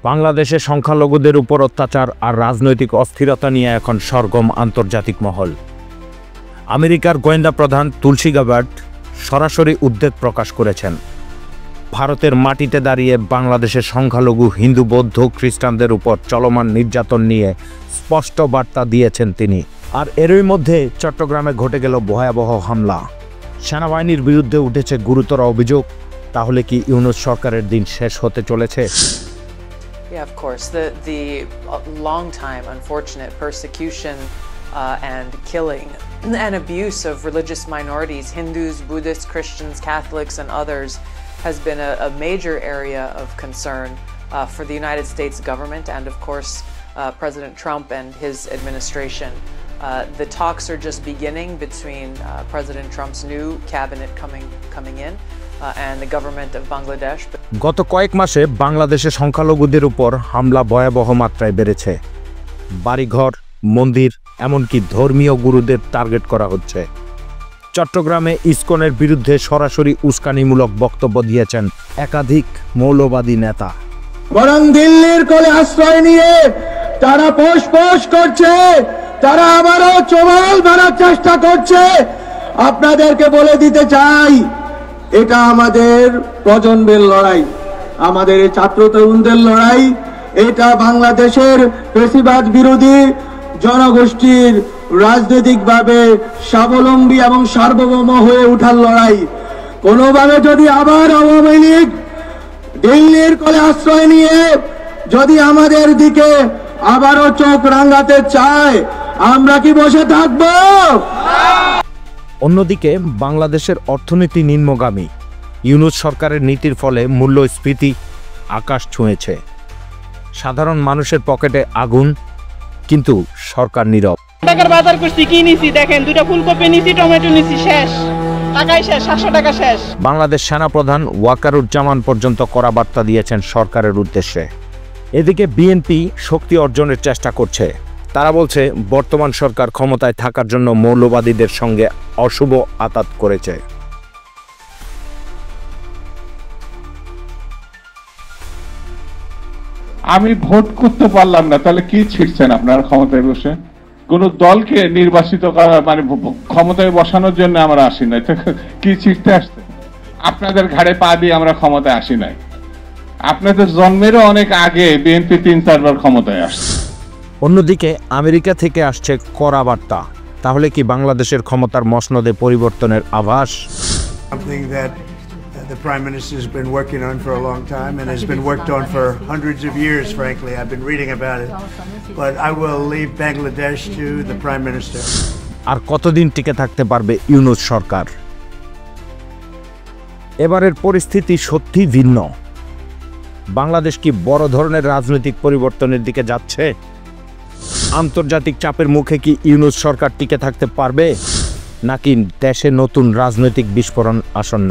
বাংলাদেশে সংখ্যালঘুদের উপর অত্যাচার আর রাজনৈতিক অস্থিরতা নিয়ে এখন সরগরম আন্তর্জাতিক মহল। আমেরিকার গোয়েন্দা প্রধান তুলসী গ্যাবার্ড সরাসরি উদ্বেগ প্রকাশ করেছেন। ভারতের মাটিতে দাঁড়িয়ে বাংলাদেশের সংখ্যালঘু হিন্দু, বৌদ্ধ, খ্রিস্টানদের উপর চলমান নির্যাতন নিয়ে স্পষ্ট বার্তা দিয়েছেন তিনি। আর এরই মধ্যে চট্টগ্রামে ঘটে গেল ভয়াবহ হামলা। সেনাবাহিনীর বিরুদ্ধে উঠেছে গুরুতর অভিযোগ। তাহলে কি ইউনূস সরকারের দিন শেষ হতে চলেছে? Yeah, of course. The long time unfortunate persecution and killing and abuse of religious minorities, Hindus, Buddhists, Christians, Catholics, and others, has been a major area of concern for the United States government and, of course, President Trump and his administration. The talks are just beginning between President Trump's new cabinet coming in and the government of Bangladesh. গত কয়েক মাসে বাংলাদেশে সংখ্যালঘুদের উপর হামলা ভয়াবহ মাত্রায় বেড়েছে। বাড়িঘর, মন্দির, এমনকি ধর্মীয় গুরুদের টার্গেট করা হচ্ছে। চট্টগ্রামে ইসকনের বিরুদ্ধে সরাসরি উস্কানিমূলক বক্তব্য দিয়েছেন একাধিক মৌলবাদী নেতা। বরং দিল্লির কোলে আশ্রয় নিয়ে তারা পোষ করছে, তারা আবারও চোমাল মারার চেষ্টা করছে। আপনাদেরকে বলে দিতে চাই, এটা আমাদের প্রজন্মের লড়াই, আমাদের এই ছাত্র তরুণদের লড়াই। এটা বাংলাদেশের ফ্যাসিবাদ বিরোধী জনগোষ্ঠীর রাজনৈতিকভাবে স্বাবলম্বী এবং সার্বভৌম হয়ে ওঠার লড়াই। কোনোভাবে যদি আবার আওয়ামী লীগ দিল্লির কোলে আশ্রয় নিয়ে যদি আমাদের দিকে আবারও চোখ রাঙাতে চায়, আমরা কি বসে থাকব? অন্যদিকে বাংলাদেশের অর্থনীতি নিম্নগামী। ইউনূস সরকারের নীতির ফলে মূল্যস্ফীতি আকাশ ছুঁয়েছে। সাধারণ মানুষের পকেটে আগুন, কিন্তু সরকার নীরব। টাকার বাজার করছি, কি নিছি দেখেন, দুটো ফুলকপি নিছি, টমেটো নিছি, শেষ টাকাই শেষ, 700 টাকা শেষ। বাংলাদেশ সেনাপ্রধান ওয়াকারুজ্জামান পর্যন্ত কড়া বার্তা দিয়েছেন সরকারের উদ্দেশ্যে। এদিকে বিএনপি শক্তি অর্জনের চেষ্টা করছে। তারা বলছে বর্তমান সরকার ক্ষমতায় থাকার জন্য মৌলবাদীদের সঙ্গে অশুভ আতাত করেছে। আমি ভোট করতে পারলাম না, তাহলে কি ছিড়ছেন আপনারা ক্ষমতায় বসে? কোন দলকে নির্বাচিত করা মানে ক্ষমতায় বসানোর জন্য আমরা আসি নাই, কি ছিড়তে আসছে? আপনাদের ঘাড়ে পা দিয়ে আমরা ক্ষমতায় আসি নাই। আপনাদের জন্মেরও অনেক আগে বিএনপি 3-4 বার ক্ষমতায় আসছে। অন্যদিকে আমেরিকা থেকে আসছে কড়া বার্তা। তাহলে কি বাংলাদেশের ক্ষমতার মসনদে পরিবর্তনের আভাস? Something that the Prime Minister has been working on for a long time and has been worked on for hundreds of years, frankly. I've been reading about it. But I will leave Bangladesh to the Prime Minister. আর কতদিন টিকে থাকতে পারবে ইউনূস সরকার? এবারের পরিস্থিতি সত্যি ভিন্ন। বাংলাদেশ কি বড় ধরনের রাজনৈতিক পরিবর্তনের দিকে যাচ্ছে? আন্তর্জাতিক চাপের মুখে কি ইউনূস সরকার টিকে থাকতে পারবে, নাকি দেশে নতুন রাজনৈতিক বিস্ফোরণ আসন্ন?